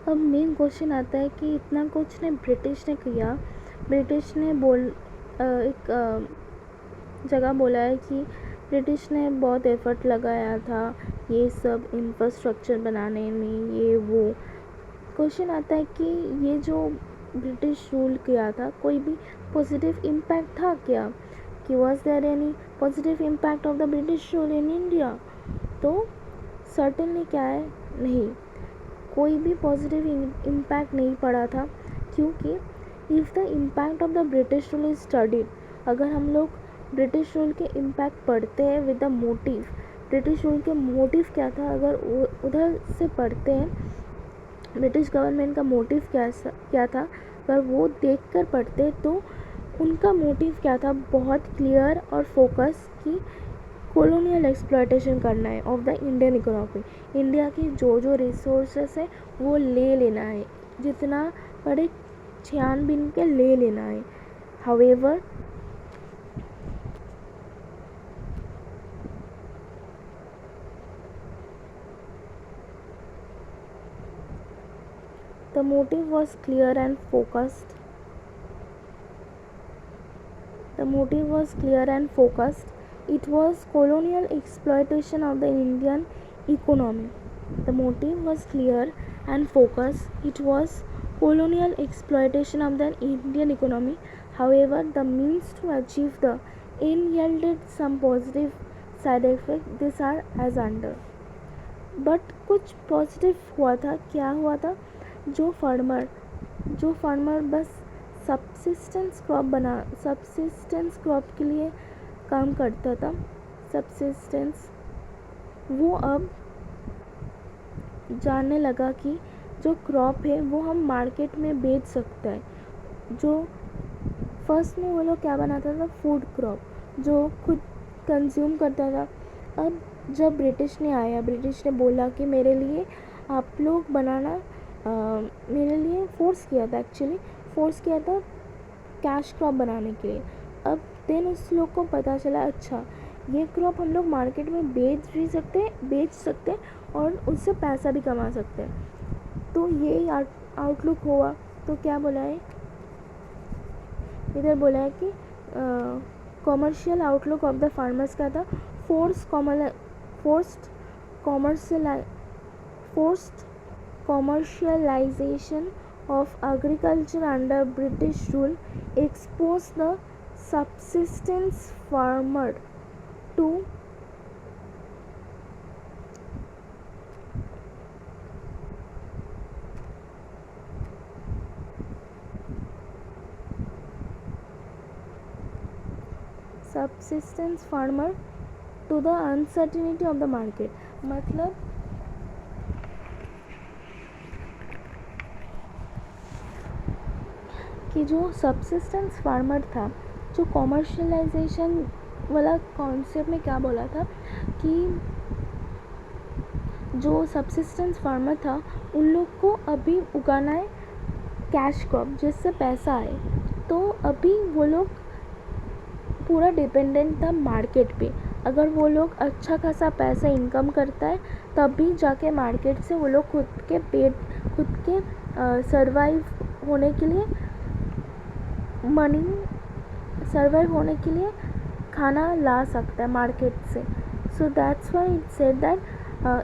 अब main question आता है कि इतना कुछ ने ब्रिटिश ने किया। ब्रिटिश ने एक जगह बोला है कि ब्रिटिश ने बहुत एफर्ट लगाया था ये सब इंफ्रास्ट्रक्चर बनाने में, ये वो। क्वेश्चन आता है कि ये जो ब्रिटिश रूल किया था, कोई भी पॉजिटिव इम्पैक्ट था क्या, कि was there any positive impact of the British rule in India? तो सर्टेनली क्या है, नहीं, कोई भी पॉजिटिव इम्पैक्ट नहीं पड़ा था। क्योंकि if the impact of the British rule is studied, अगर हम लोग ब्रिटिश रूल के इम्पैक्ट पढ़ते हैं with the motive, British rule के मोटिव क्या था, अगर उधर से पढ़ते हैं ब्रिटिश गवर्नमेंट का मोटिव क्या था, अगर वो देख कर पढ़ते तो उनका मोटिव क्या था, बहुत क्लियर और फोकस कि कॉलोनियल एक्सप्लॉयटेशन करना है of the Indian economy. India की जो जो रिसोर्सेस है वो ले लेना है, जितना बड़े छानबीन के ले लेना है। However the motive was clear and focused. The motive was clear and focused. It was colonial exploitation of the Indian economy. The motive was clear and focused. It was colonial exploitation of the Indian economy. However, the means to achieve the end yielded some positive side effects. These are as under. But कुछ positive हुआ था। क्या हुआ था? जो farmer बस subsistence crop के लिए काम करता था, सब्सिस्टेंस, वो अब जानने लगा कि जो क्रॉप है वो हम मार्केट में बेच सकते हैं। जो फर्स्ट में वो लोग क्या बनाता था, फूड क्रॉप, जो खुद कंज्यूम करता था। अब जब ब्रिटिश ने आया, ब्रिटिश ने बोला कि मेरे लिए आप लोग बनाना, मेरे लिए फोर्स किया था कैश क्रॉप बनाने के लिए। अब देन उस लोग को पता चला, अच्छा ये क्रॉप हम लोग मार्केट में बेच सकते और उससे पैसा भी कमा सकते हैं। तो ये आउटलुक हुआ। तो क्या बोला है इधर, बोला है कि commercial outlook of the farmers का था, forced commercialization of agriculture under British rule exposed the subsistence farmer to the uncertainty of the market। मतलब कि जो सब्सिस्टेंस फार्मर था, जो कॉमर्शलाइजेशन वाला कॉन्सेप्ट में क्या बोला था कि जो सब्सिस्टेंस फार्मर था उन लोग को अभी उगाना है कैश क्रॉप, जिससे पैसा आए। तो अभी वो लोग पूरा डिपेंडेंट था मार्केट पे। अगर वो लोग अच्छा खासा पैसा इनकम करता है तभी जाके मार्केट से वो लोग खुद के सर्वाइव होने के लिए खाना ला सकता है मार्केट से। So that's why it said that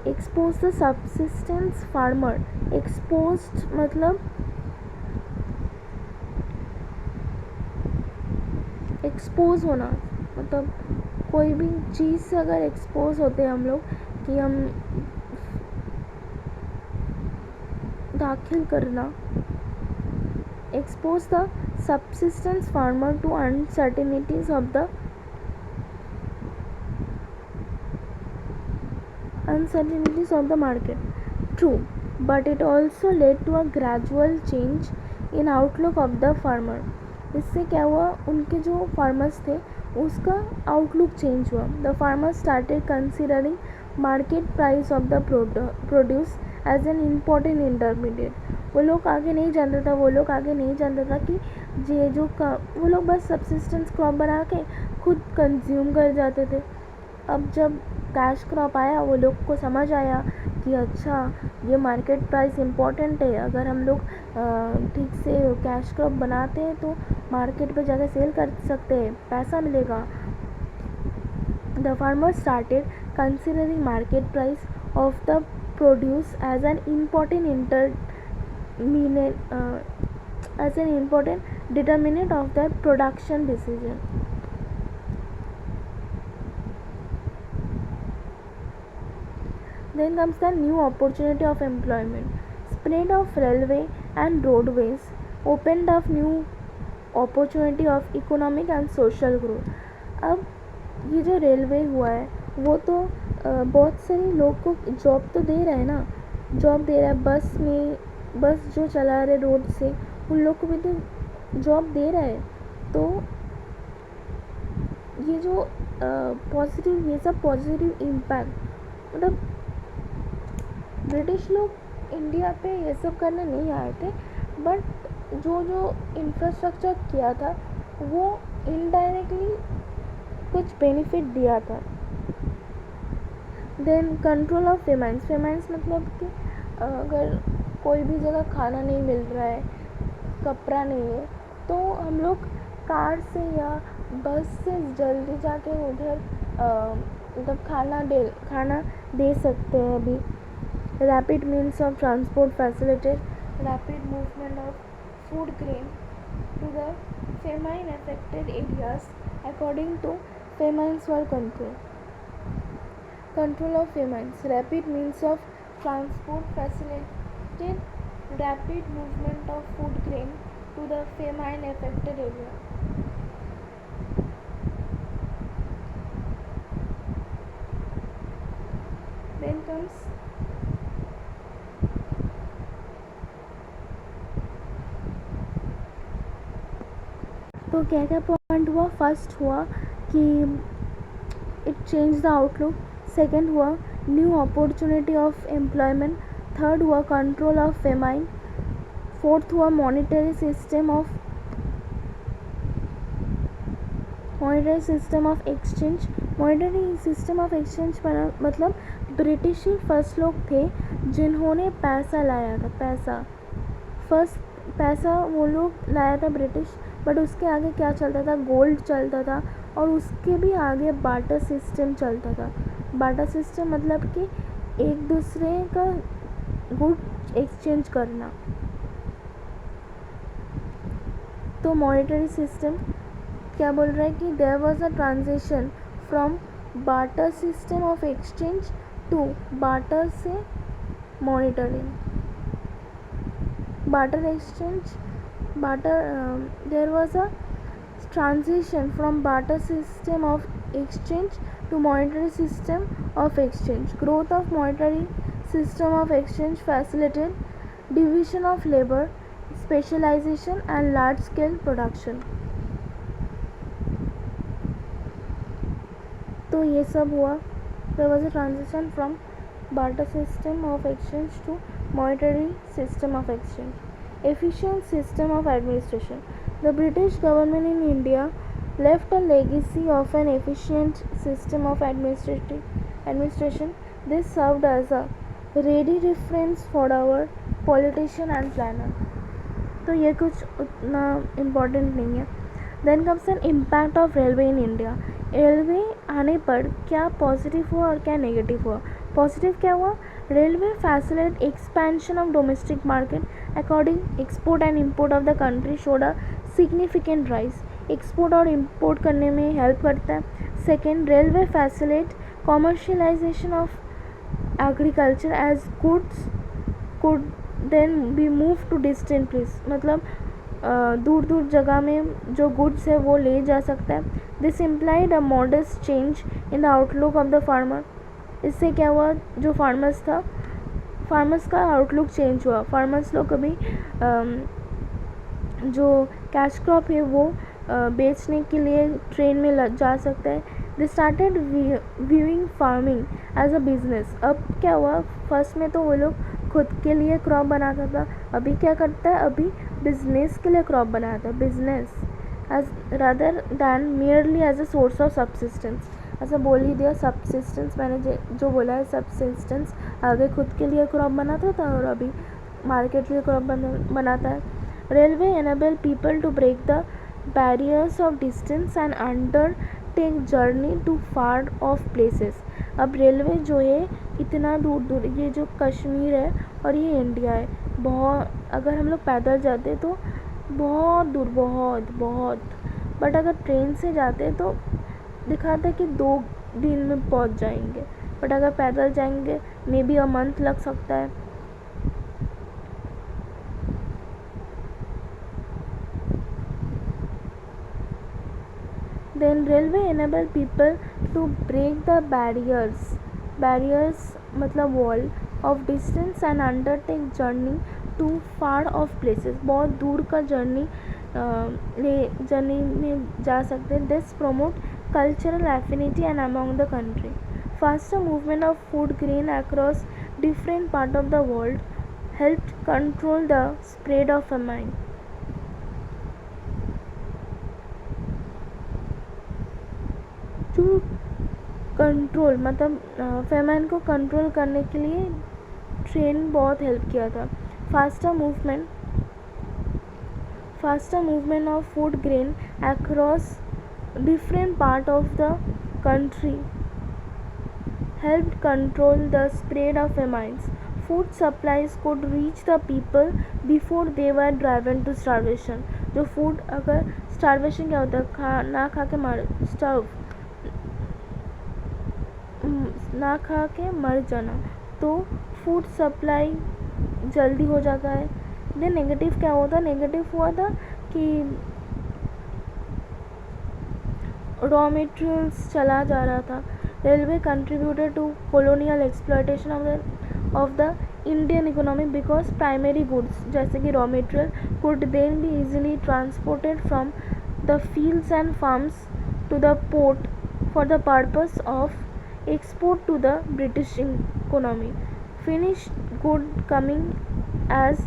expose the subsistence farmer. Exposed मतलब एक्सपोज होना, मतलब कोई भी चीज़ से अगर एक्सपोज होते हैं हम लोग, कि हम दाखिल करना, expose the subsistence farmer to uncertainties of the market. True, but it also led to a gradual change in outlook of the farmer. इससे क्या हुआ, उनके जो फार्मर्स थे उसका आउटलुक चेंज हुआ। The farmer started considering market price of the produce as an important intermediate. वो लोग आगे नहीं जानता था कि वो लोग बस सब्सिस्टेंस क्रॉप बना के खुद कंज्यूम कर जाते थे। अब जब कैश क्रॉप आया वो लोग को समझ आया कि अच्छा ये मार्केट प्राइस इम्पोर्टेंट है, अगर हम लोग ठीक से कैश क्रॉप बनाते हैं तो मार्केट पे जाकर सेल कर सकते हैं, पैसा मिलेगा. The farmer started considering market price of the produce as an important determinant of the production decision. Then comes the new opportunity of employment. Spread of railway and roadways opened up new opportunity of economic and social growth. अब ये जो railway हुआ है वो तो बहुत सारे लोग को जॉब तो दे रहा है ना, जॉब दे रहा है. बस जो चला रहे रोड से उन लोग को भी तो जॉब दे रहा है. तो ये जो पॉजिटिव, ये सब पॉजिटिव इम्पैक्ट, मतलब ब्रिटिश लोग इंडिया पे ये सब करने नहीं आए थे, बट जो इंफ्रास्ट्रक्चर किया था वो इनडायरेक्टली कुछ बेनिफिट दिया था. Then control of famines. Famines मतलब कि अगर कोई भी जगह खाना नहीं मिल रहा है, कपड़ा नहीं है, तो हम लोग कार से या बस से जल्दी जाके उधर मतलब खाना दे सकते हैं. अभी rapid means of transport facilitated rapid movement of food grain to the famine affected areas according to famines were control. Control of famines. Rapid means of transport facilitated rapid movement of food grain to the famine affected area. Then comes तो क्या क्या point हुआ. First हुआ कि it change the outlook. Second हुआ new opportunity of employment. Third हुआ control of famine. Fourth हुआ monetary system of exchange. Monetary system of exchange मतलब ब्रिटिश ही फर्स्ट लोग थे जिन्होंने पैसा लाया था. पैसा वो लोग लाया था ब्रिटिश. बट उसके आगे क्या चलता था, गोल्ड चलता था, और उसके भी आगे बार्टर सिस्टम चलता था. बार्टर सिस्टम मतलब कि एक दूसरे का गुड एक्सचेंज करना. तो मॉनिटरी सिस्टम क्या बोल रहा है कि there was a transition from barter system of exchange to barter से monetary. There was a transition from barter system of exchange to monetary system of exchange. Growth of monetary system of exchange facilitated division of labor, specialization and large scale production. तो ये सब हुआ. There was a transition from barter system of exchange to monetary system of exchange. Efficient system of administration. The British government in India left a legacy of an efficient system of administration. This served as a ready reference for our politician and planner. तो ये कुछ उतना important नहीं है. Then comes an impact of railway in India. Railway आने पर क्या positive हुआ और क्या नेगेटिव हुआ. पॉजिटिव क्या हुआ, railway facilitate expansion of domestic market. According export and import of the country showed a significant rise. Export और इम्पोर्ट करने में हेल्प करता है. Second, railway facilitate commercialisation of agriculture as goods could then be move to distant place. मतलब दूर दूर जगह में जो गुड्स है वो ले जा सकता है. This implied a modest change in the outlook of the farmer. इससे क्या हुआ, जो फार्मर्स का आउटलुक चेंज हुआ. फार्मर्स लोग कभी जो कैश क्रॉप है वो बेचने के लिए ट्रेन में जा सकता है. They started viewing farming as a business. अब क्या हुआ, फर्स्ट में तो वो लोग खुद के लिए क्रॉप बनाता था, अभी क्या करता है, अभी बिजनेस के लिए क्रॉप बनाता है. Business as rather than merely as a source of subsistence. ऐसा बोल ही दिया सबसिस्टेंस, मैंने जो बोला है सबसिस्टेंस, आगे खुद के लिए क्रॉप बनाता था और अभी मार्केट के लिए क्रॉप बनाता है। Railway enable people to break the barriers of distance and undertake journey to far off places. अब रेलवे जो है इतना दूर दूर, ये जो कश्मीर है और ये इंडिया है, बहुत, अगर हम लोग पैदल जाते तो बहुत दूर, बहुत बहुत, बट अगर ट्रेन से जाते तो दिखाता है कि 2 दिन में पहुंच जाएंगे, बट अगर पैदल जाएंगे मे बी अ मंथ लग सकता है। Then railway enable people to break the barriers मतलब wall of distance and undertake journey to far off places, बहुत दूर का जर्नी में जा सकते हैं। This promote cultural affinity and among the country. Faster movement of food grain across different part of the world helped control the spread of famine. जो control मतलब famine को कंट्रोल करने के लिए ट्रेन बहुत हेल्प किया था। Faster movement of food grain across different part of the country help control the spread of famines. Food supplies could reach the people before they were driven to starvation. जो food, अगर starvation क्या होता है, ना खा के मर जाना, तो फूड सप्लाई जल्दी हो जाता है। देन नेगेटिव क्या होता, नेगेटिव हुआ था कि रॉ मटेरियल्स चला जा रहा था। Railway contributed to colonial exploitation of the Indian economy because primary goods जैसे कि raw material could then be easily transported from the fields and farms to the port for the purpose of export to the British economy. Finished good coming as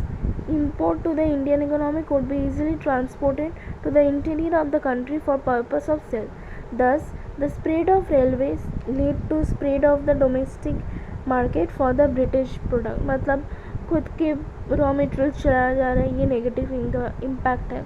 import to the Indian economy could be easily transported to the interior of the country for purpose of sale. Thus, the spread of railways led to spread of the domestic market for the British product. मतलब खुद के raw material चला जा रहा है, ये negative impact है।